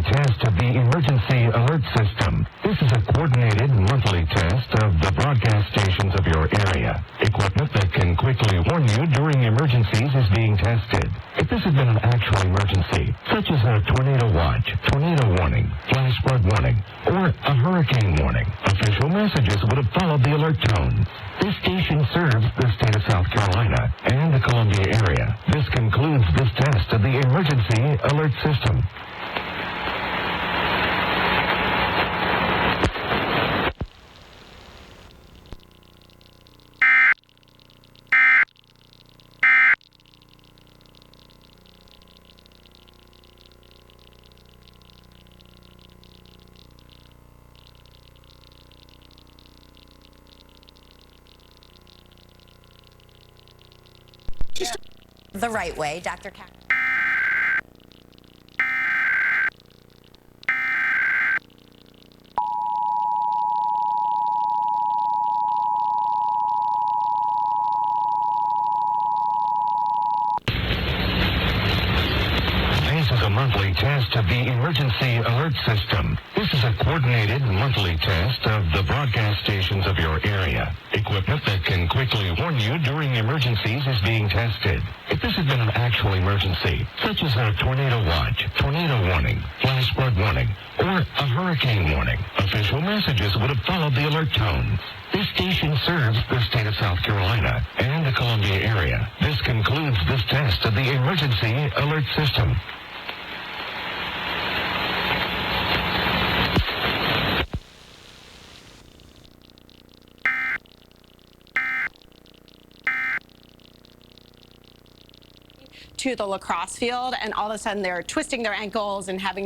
test of the emergency alert system. This is a coordinated monthly test of the broadcast stations of your area. Equipment that can quickly warn you during emergencies is being tested. If this had been an actual emergency, such as a tornado watch, tornado warning, flash flood warning, or a hurricane warning, official messages would have followed the alert tones. This station serves the state of South Carolina and the Columbia area. This concludes this test of the emergency alert system. The right way, Dr. Cat. This is a monthly test of the emergency alert system. This is a coordinated monthly test of the broadcast stations of your area. Equipment that can quickly warn you during emergencies is being tested. If this had been an actual emergency, such as a tornado watch, tornado warning, flash flood warning, or a hurricane warning, official messages would have followed the alert tones. This station serves the state of South Carolina and the Columbia area. This concludes this test of the emergency alert system. To the lacrosse field, and all of a sudden they're twisting their ankles and having